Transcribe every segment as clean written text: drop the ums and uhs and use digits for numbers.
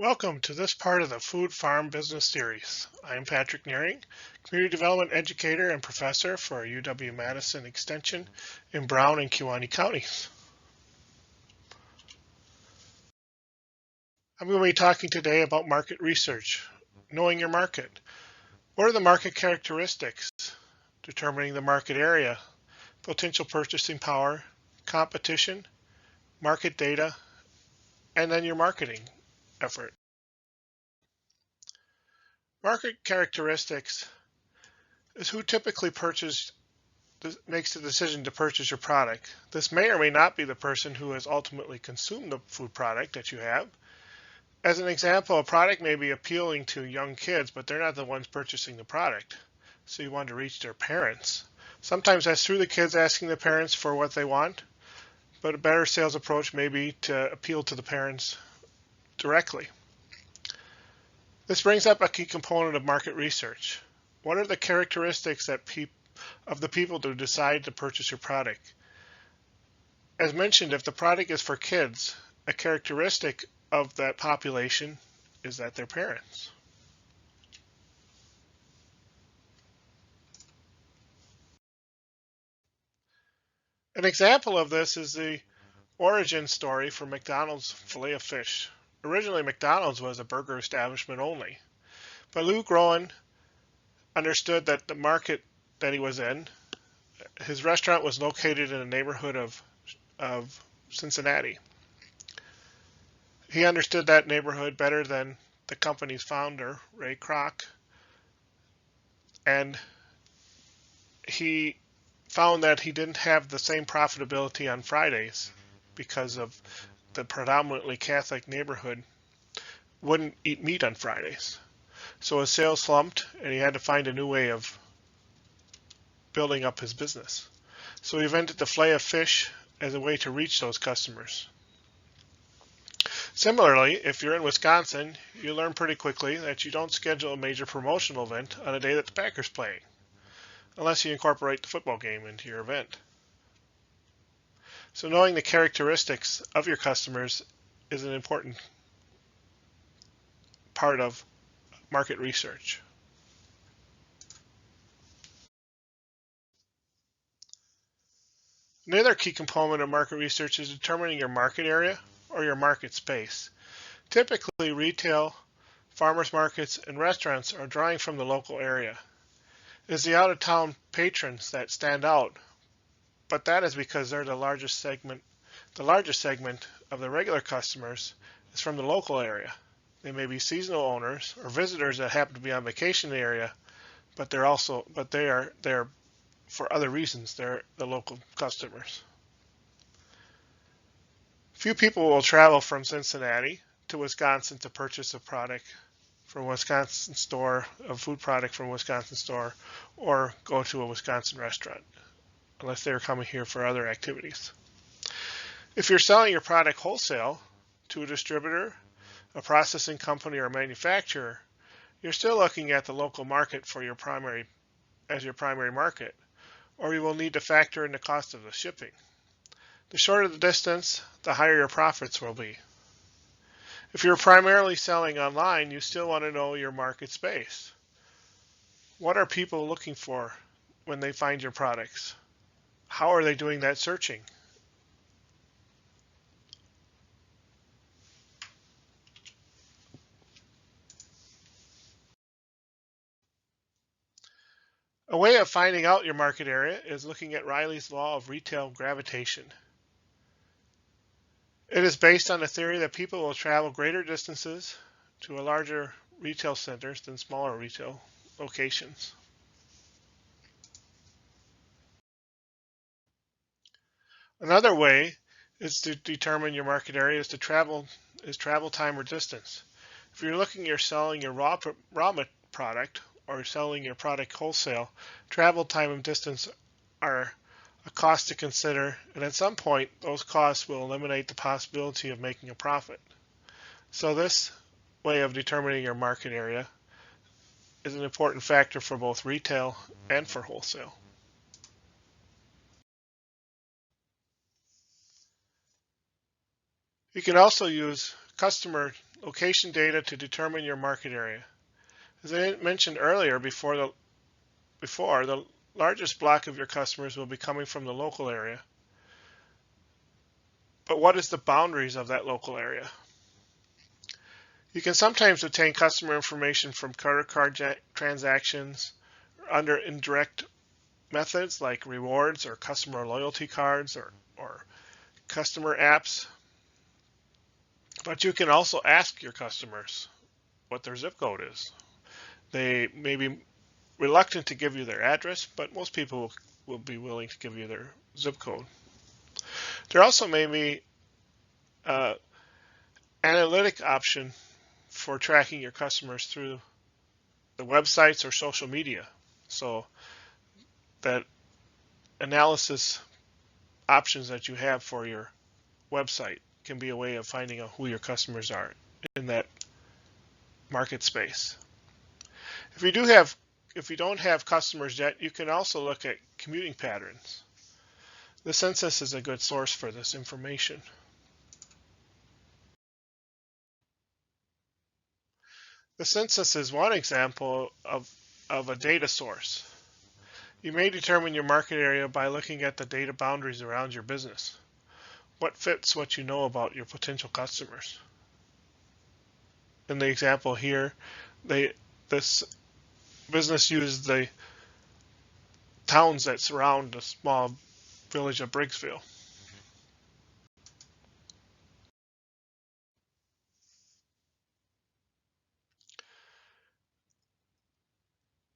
Welcome to this part of the Food Farm Business Series. I'm Patrick Nehring, Community Development Educator and Professor for UW Madison Extension in Brown and Kewaunee Counties. I'm going to be talking today about market research, knowing your market. What are the market characteristics? Determining the market area, potential purchasing power, competition, market data, and then your marketing effort. Market characteristics is who typically makes the decision to purchase your product. This may or may not be the person who has ultimately consumed the food product that you have. As an example, a product may be appealing to young kids, but they're not the ones purchasing the product. So you want to reach their parents. Sometimes that's through the kids asking the parents for what they want, but a better sales approach may be to appeal to the parents directly. This brings up a key component of market research. What are the characteristics of the people to decide to purchase your product? As mentioned, if the product is for kids, a characteristic of that population is that they're parents. An example of this is the origin story for McDonald's Filet-O-Fish. Originally, McDonald's was a burger establishment only, but Lou Groen understood that the market that he was in, his restaurant was located in a neighborhood of Cincinnati. He understood that neighborhood better than the company's founder, Ray Kroc, and he found that he didn't have the same profitability on Fridays because of the predominantly Catholic neighborhood wouldn't eat meat on Fridays. So his sales slumped and he had to find a new way of building up his business. So he invented the Filet-O-Fish as a way to reach those customers. Similarly, if you're in Wisconsin, you learn pretty quickly that you don't schedule a major promotional event on a day that the Packers playing, unless you incorporate the football game into your event. So knowing the characteristics of your customers is an important part of market research. Another key component of market research is determining your market area or your market space. Typically, retail, farmers markets, and restaurants are drawing from the local area. It is the out-of-town patrons that stand out, but that is because they're the largest segment. The largest segment of the regular customers is from the local area. They may be seasonal owners or visitors that happen to be on vacation in the area, but they are there for other reasons. They're the local customers. Few people will travel from Cincinnati to Wisconsin to purchase a product from a Wisconsin store, a food product from a Wisconsin store, or go to a Wisconsin restaurant, unless they're coming here for other activities. If you're selling your product wholesale to a distributor, a processing company, or a manufacturer, you're still looking at the local market for your primary market, or you will need to factor in the cost of the shipping. The shorter the distance, the higher your profits will be. If you're primarily selling online, you still want to know your market space. What are people looking for when they find your products? How are they doing that searching? A way of finding out your market area is looking at Riley's law of retail gravitation. It is based on the theory that people will travel greater distances to larger retail centers than smaller retail locations. Another way is to determine your market area is travel time or distance. If you're selling your raw product or selling your product wholesale, travel time and distance are a cost to consider, and at some point those costs will eliminate the possibility of making a profit. So this way of determining your market area is an important factor for both retail and for wholesale. You can also use customer Location data to determine your market area. As I mentioned earlier, before the largest block of your customers will be coming from the local area. But what is the boundaries of that local area? You can sometimes obtain customer information from credit card transactions under indirect methods like rewards or customer loyalty cards or customer apps. But you can also ask your customers what their zip code is. They may be reluctant to give you their address, but most people will be willing to give you their zip code. There also may be an analytic option for tracking your customers through the websites or social media. So that analysis options that you have for your website can be a way of finding out who your customers are in that market space. If you don't have customers yet, you can also look at commuting patterns. The census is a good source for this information. The census is one example of a data source. You may determine your market area by looking at the data boundaries around your business. What fits what you know about your potential customers? In the example here, this business used the towns that surround the small village of Briggsville.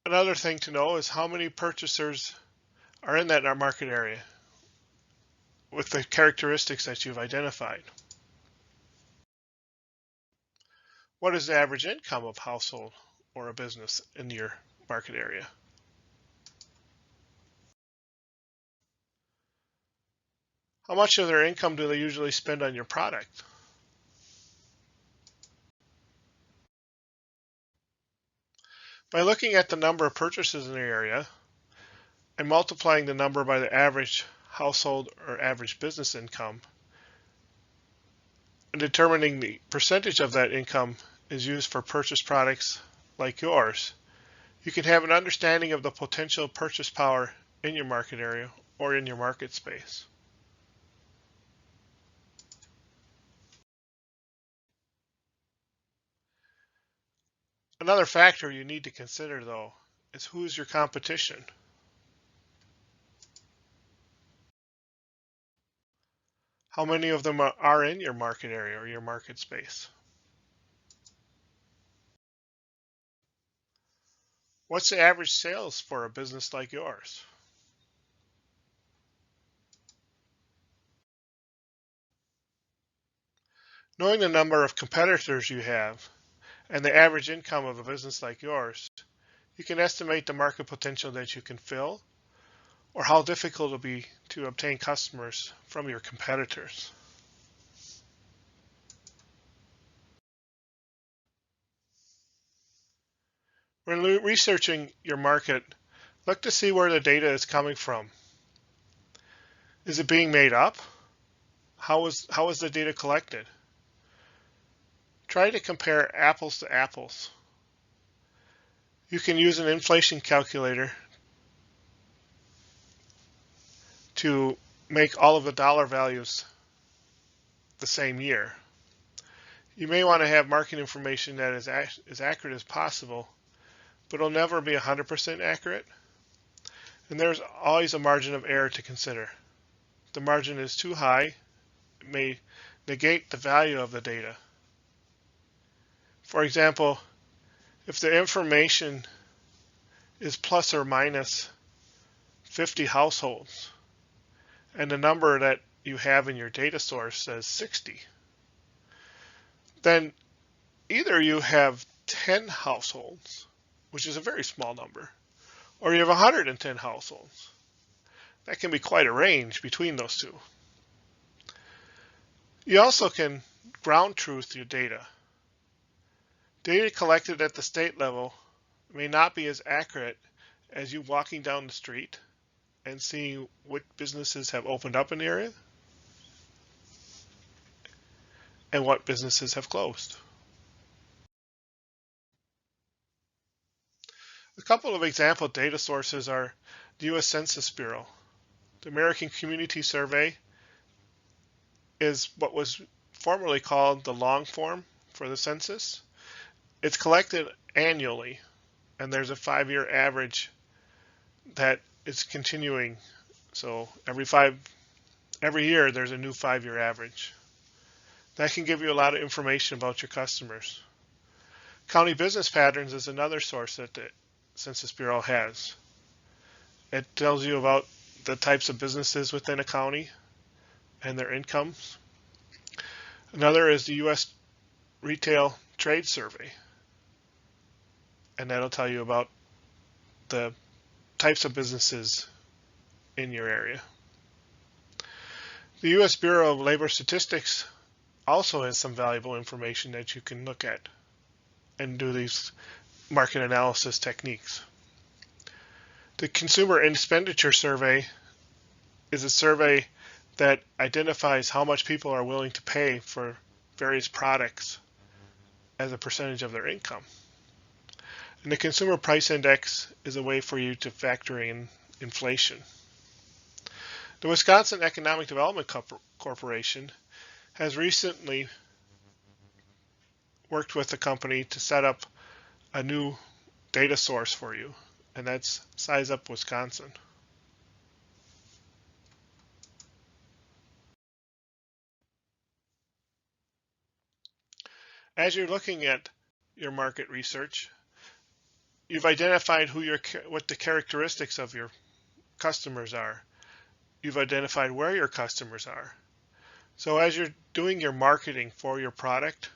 Another thing to know is how many purchasers are in that market area with the characteristics that you've identified. What is the average income of a household or a business in your market area? How much of their income do they usually spend on your product? By looking at the number of purchases in the area and multiplying the number by the average household or average business income, and determining the percentage of that income is used for purchase products like yours, you can have an understanding of the potential purchase power in your market area or in your market space. Another factor you need to consider, though, is who's your competition. How many of them are in your market area or your market space? What's the average sales for a business like yours? Knowing the number of competitors you have and the average income of a business like yours, you can estimate the market potential that you can fill or how difficult it will be to obtain customers from your competitors. When researching your market, look to see where the data is coming from. Is it being made up? How is the data collected? Try to compare apples to apples. You can use an inflation calculator to make all of the dollar values the same year. You may want to have market information that is as accurate as possible, but it'll never be 100% accurate. And there's always a margin of error to consider. If the margin is too high, it may negate the value of the data. For example, if the information is plus or minus 50 households, and the number that you have in your data source says 60, then either you have 10 households, which is a very small number, or you have 110 households. That can be quite a range between those two. You also can ground truth your data. Data collected at the state level may not be as accurate as you walking down the street and seeing what businesses have opened up in the area and what businesses have closed. couple of example data sources are the U.S. Census Bureau. The American Community Survey is what was formerly called the long form for the census. It's collected annually, and there's a 5-year average that is continuing. So every year there's a new 5-year average. That can give you a lot of information about your customers. County business patterns is another source that the Census Bureau has. It tells you about the types of businesses within a county and their incomes. Another is the U.S. Retail Trade Survey, and that'll tell you about the types of businesses in your area. The U.S. Bureau of Labor Statistics also has some valuable information that you can look at and do these market analysis techniques. The Consumer Expenditure Survey is a survey that identifies how much people are willing to pay for various products as a percentage of their income. And the Consumer Price Index is a way for you to factor in inflation. The Wisconsin Economic Development Corporation has recently worked with the company to set up a new data source for you, and that's Size Up Wisconsin. As you're looking at your market research, you've identified what the characteristics of your customers are. You've identified where your customers are. So as you're doing your marketing for your product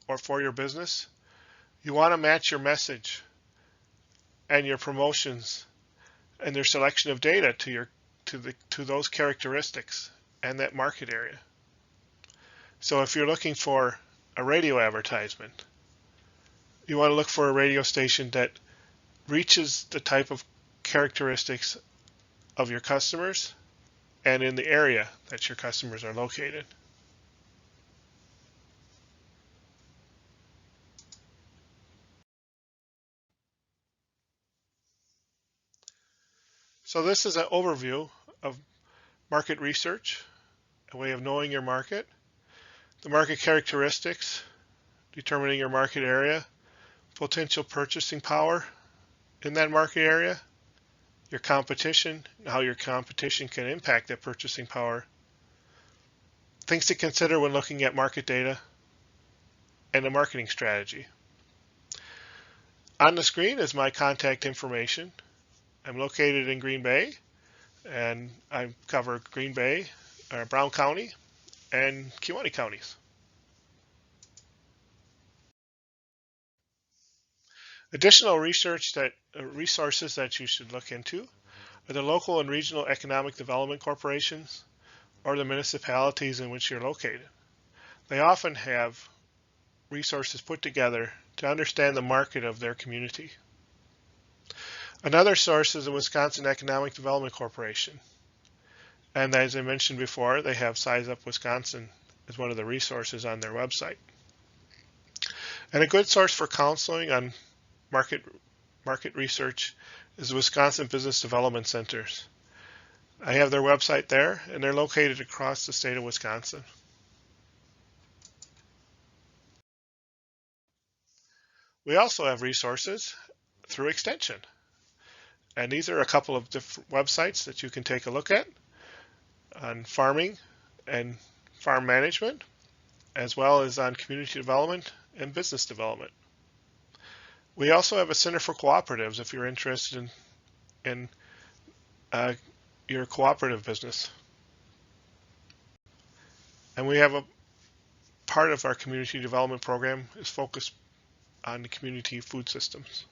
or for your business, you want to match your message and your promotions and their selection of data to those characteristics and that market area. So if you're looking for a radio advertisement, you want to look for a radio station that reaches the type of characteristics of your customers and in the area that your customers are located. So this is an overview of market research, a way of knowing your market, the market characteristics, determining your market area, potential purchasing power in that market area, your competition, how your competition can impact that purchasing power, things to consider when looking at market data, and a marketing strategy. On the screen is my contact information. I'm located in Green Bay, and I cover Green Bay, Brown County, and Kewaunee Counties. Additional resources that you should look into are the local and regional economic development corporations or the municipalities in which you're located. They often have resources put together to understand the market of their community. Another source is the Wisconsin Economic Development Corporation. And as I mentioned before, they have Size Up Wisconsin as one of the resources on their website. And a good source for counseling on market research is the Wisconsin Business Development Centers. I have their website there, and they're located across the state of Wisconsin. We also have resources through Extension. And these are a couple of different websites that you can take a look at on farming and farm management, as well as on community development and business development. We also have a Center for Cooperatives if you're interested in your cooperative business. And we have a part of our community development program is focused on the community food systems.